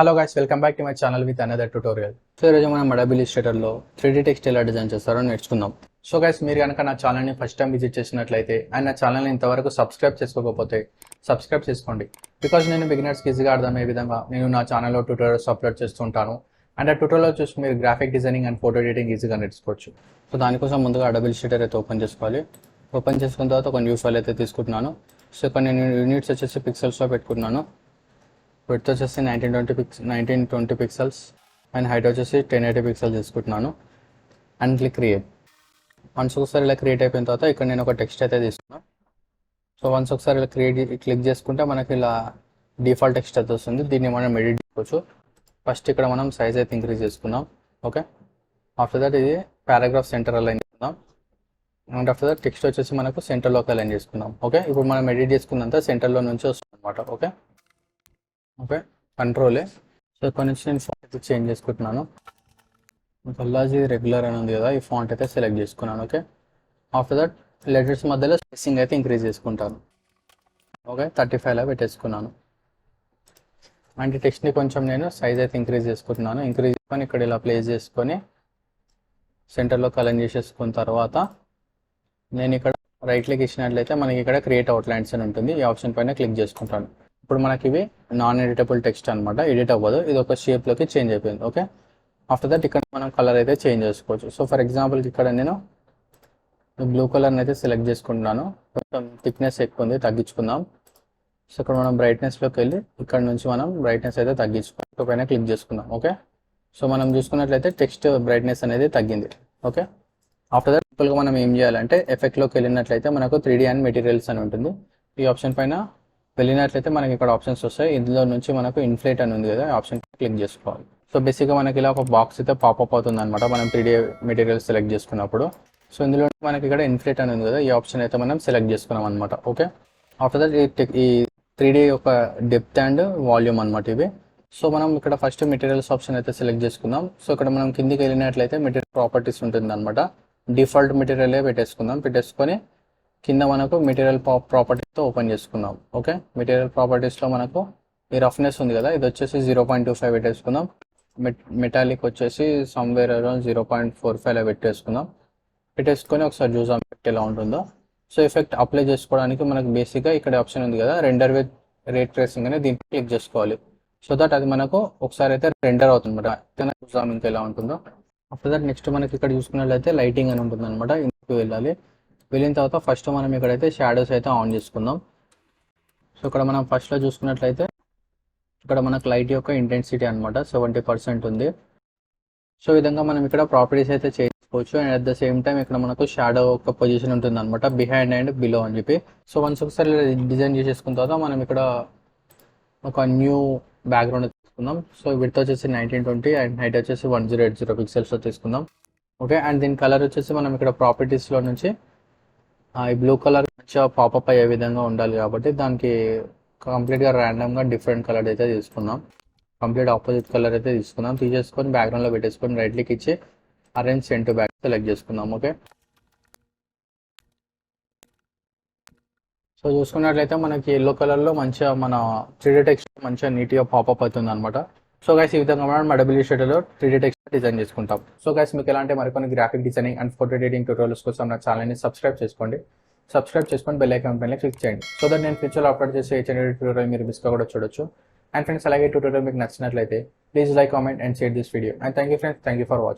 Hello guys, welcome back to my channel with another tutorial. So ఈరోజు మనం Adobe ఇల్లుస్ట్రేటర్లో 3D text ఎలా design చేస్తారో నేర్చుకుందాం. సో గైస్, మీరు కనుక నా ఛానల్ని ఫస్ట్ టైం విజిట్ చేసినట్లయితే అండ్ నా ఛానల్ని ఇంతవరకు సబ్స్క్రైబ్ చేసుకోకపోతే సబ్స్క్రైబ్ చేసుకోండి. బికాజ్ నేను బిగినర్స్కి ఈజీగా అర్థమయ్యే విధంగా నేను నా ఛానల్లో ట్యూటోరియల్స్ అప్లోడ్ చేస్తుంటాను. అండ్ ఆ ట్యూటోరియల్ చూసి మీరు graphic designing and photo editing ఈజీగా నేర్చుకోవచ్చు. సో దానికోసం ముందుగా అడోబ్ ఇల్లుస్ట్రేటర్ అయితే ఓపెన్ చేసుకోవాలి. ఓపెన్ చేసుకున్న తర్వాత ఒక న్యూ ఫైల్ అయితే తీసుకుంటున్నాను. సో ఇక్కడ నేను యూనిట్స్ వచ్చేసి పిక్సెల్స్లో పెట్టుకుంటున్నాను. విడ్త్ వచ్చేసి 1920 పిక్సెల్స్ అండ్ హైట్ వచ్చేసి 1080 పిక్సెల్స్ తీసుకుంటున్నాను అండ్ క్లిక్ క్రియేట్. వన్స్ ఒకసారి ఇలా క్రియేట్ అయిపోయిన తర్వాత ఇక్కడ నేను ఒక టెక్స్ట్ అయితే తీసుకున్నాను. సో వన్స్ ఒకసారి ఇలా క్లిక్ చేసుకుంటే మనకి ఇలా డిఫాల్ట్ టెక్స్ట్ అయితే వస్తుంది. దీన్ని మనం ఎడిట్ చేసుకోవచ్చు. ఫస్ట్ ఇక్కడ మనం సైజ్ అయితే ఇంక్రీజ్ చేసుకుందాం. ఓకే, ఆఫ్టర్ దట్ ఇది పారాగ్రాఫ్ సెంటర్ అలైన్ చేసుకుందాం. అండ్ ఆఫ్టర్ దట్ టెక్స్ట్ వచ్చేసి మనకు సెంటర్లోకి అలైన్ చేసుకుందాం. ఓకే, ఇప్పుడు మనం ఎడిట్ చేసుకున్నంత సెంటర్లో నుంచి వస్తుంది అనమాట. ఓకే, కంట్రోలే. సో ఇక్కడ నుంచి నేను ఫాంట్ అయితే చేంజ్ చేసుకుంటున్నాను. కల్లాజీ రెగ్యులర్ అని ఉంది కదా, ఈ ఫాంట్ అయితే సెలెక్ట్ చేసుకున్నాను. ఓకే, ఆఫ్టర్ దట్ లెటర్స్ మధ్యలో స్పేసింగ్ అయితే ఇంక్రీజ్ చేసుకుంటాను. ఓకే, 35లా పెట్టేసుకున్నాను. అండ్ ఈ టెక్స్ట్ని కొంచెం నేను సైజ్ అయితే ఇంక్రీజ్ చేసుకుంటున్నాను. ఇంక్రీజ్ చేసుకొని ఇక్కడ ఇలా ప్లేస్ చేసుకొని సెంటర్లో అలైన్ చేసేసుకున్న తర్వాత నేను ఇక్కడ రైట్ క్లిక్ ఇచ్చినట్లయితే మనకి ఇక్కడ క్రియేట్ అవుట్లైన్స్ అని ఉంటుంది. ఈ ఆప్షన్ పైన క్లిక్ చేసుకుంటాను. ఇప్పుడు మనకి ఇవి నాన్ ఎడిటబుల్ టెక్స్ట్ అనమాట, ఎడిట్ అవ్వదు. ఇది ఒక షేప్లోకి చేంజ్ అయిపోయింది. ఓకే, ఆఫ్టర్ దట్ ఇక్కడ మనం కలర్ అయితే చేంజ్ చేసుకోవచ్చు. సో ఫర్ ఎగ్జాంపుల్కి ఇక్కడ నేను బ్లూ కలర్ని అయితే సెలెక్ట్ చేసుకుంటున్నాను. కొంచెం థిక్నెస్ ఎక్కువ ఉంది, తగ్గించుకుందాం. సో ఇక్కడ మనం బ్రైట్నెస్లోకి వెళ్ళి ఇక్కడ నుంచి మనం బ్రైట్నెస్ అయితే తగ్గించుకుందాం. పైన క్లిక్ చేసుకుందాం. ఓకే, సో మనం చూసుకున్నట్లయితే టెక్స్ట్ బ్రైట్నెస్ అనేది తగ్గింది. ఓకే, ఆఫ్టర్ దట్ సింపుల్గా మనం ఏం చేయాలంటే ఎఫెక్ట్లోకి వెళ్ళినట్లయితే మనకు 3D అండ్ మెటీరియల్స్ అని ఉంటుంది. ఈ ఆప్షన్ పైన వెళ్ళినట్లయితే మనకి ఇక్కడ ఆప్షన్స్ వస్తాయి. ఇందులో నుంచి మనకు ఇన్ఫ్లేట్ అని ఉంది కదా, ఆప్షన్ క్లిక్ చేసుకోవాలి. సో బేసిక్గా మనకి ఇలా ఒక బాక్స్ అయితే పాపప్ అవుతుంది అనమాట మనం 3D మెటీరియల్ సెలెక్ట్ చేసుకున్నప్పుడు. సో ఇందులో మనకి ఇక్కడ ఇన్ఫ్లేట్ అని ఉంది కదా, ఈ ఆప్షన్ అయితే మనం సెలెక్ట్ చేసుకున్నాం అనమాట. ఓకే, ఆఫ్టర్ దట్ ఈ 3D యొక్క డెప్త్ అండ్ వాల్యూమ్ అనమాట ఇవి. సో మనం ఇక్కడ ఫస్ట్ మెటీరియల్స్ ఆప్షన్ అయితే సెలెక్ట్ చేసుకుందాం. సో ఇక్కడ మనం కిందికి వెళ్ళినట్లయితే మెటీరియల్ ప్రాపర్టీస్ ఉంటుంది అనమాట. డిఫాల్ట్ మెటీరియలే పెట్టేసుకొని కింద మనకు మెటీరియల్ ప్రాపర్టీస్తో ఓపెన్ చేసుకుందాం. ఓకే, మెటీరియల్ ప్రాపర్టీస్లో మనకు ఈ రఫ్నెస్ ఉంది కదా, ఇది వచ్చేసి 0.25 పెట్టేసుకుందాం. మెటాలిక్ వచ్చేసి సమ్వేర్ అరౌండ్ 0.45 పెట్టేసుకొని ఒకసారి చూసాం ఎలా ఉంటుందో. సో ఎఫెక్ట్ అప్లై చేసుకోవడానికి మనకు బేసిక్గా ఇక్కడ ఆప్షన్ ఉంది కదా, రెండర్ విత్ రేట్ ట్రేసింగ్ అనేది దీన్ని క్లిక్ చేసుకోవాలి. సో దట్ అది మనకు ఒకసారి అయితే రెండర్ అవుతుంది అనమాట. చూసాం ఇంకా ఎలా ఉంటుందో. ఆఫ్టర్ దట్ నెక్స్ట్ మనకి ఇక్కడ చూసుకున్నట్లయితే లైటింగ్ అని ఉంటుంది అనమాట. ఇంటికి వెళ్ళిన తర్వాత ఫస్ట్ మనం ఇక్కడైతే షాడోస్ అయితే ఆన్ చేసుకుందాం. సో ఇక్కడ మనం ఫస్ట్లో చూసుకున్నట్లయితే ఇక్కడ మనకు లైట్ యొక్క ఇంటెన్సిటీ అనమాట 70% ఉంది. సో ఈ విధంగా మనం ఇక్కడ ప్రాపర్టీస్ అయితే చేసుకోవచ్చు. And at the same time ఇక్కడ మనకు షాడో యొక్క పొజిషన్ ఉంటుంది అనమాట, బిహైండ్ అండ్ బిలో అని చెప్పి. సో వన్స్ ఒకసారి డిజైన్ చేసేసుకున్న తర్వాత మనం ఇక్కడ ఒక న్యూ బ్యాక్గ్రౌండ్ తీసుకుందాం. సో విడ్త్ వచ్చేసి 1920 అండ్ హైట్ వచ్చేసి 1080 పిక్సెల్స్లో తీసుకుందాం. ఓకే, అండ్ దీని కలర్ వచ్చేసి మనం ఇక్కడ ప్రాపర్టీస్లో నుంచి ఈ బ్లూ కలర్ మంచిగా పాపప్ అయ్యే విధంగా ఉండాలి కాబట్టి దానికి కంప్లీట్గా ర్యాండమ్గా డిఫరెంట్ కలర్ అయితే తీసుకుందాం. కంప్లీట్ ఆపోజిట్ కలర్ అయితే తీసేసుకొని బ్యాక్గ్రౌండ్లో పెట్టేసుకొని రైట్ క్లిక్ ఇచ్చి arrange send to back select చేసుకుందాం. ఓకే, సో చూసుకున్నట్లయితే మనకి ఎల్లో కలర్లో మంచిగా మన 3D టెక్స్ట్ మంచిగా నీట్గా పాపప్ అవుతుంది అనమాట. సో గైస్, ఈ విధంగా మనం అడోబ్ ఇల్లుస్ట్రేటర్లో 3D టెక్స్ట్ డిజైన్ చేసుకుంటాం. సో గైస్, మీకు ఎలాంటి మరికొన్ని graphic designing and photo editing tutorials కోసం నా ఛానల్ని సబ్స్క్రైబ్ చేసుకొని బెల్ ఐకాన్ పైన క్లిక్ చేయండి. సో దట్ నేను ఫ్యూచర్లో అప్లోడ్ చేసే ట్యూటోరియల్ మీరు మిస్ కూడా చూడొచ్చు. అండ్ ఫ్రెండ్స్, అలాగే ట్యూటోరియల్ మీకు నచ్చినట్లయితే please like, comment and share this video. And thank you friends, thank you for watching.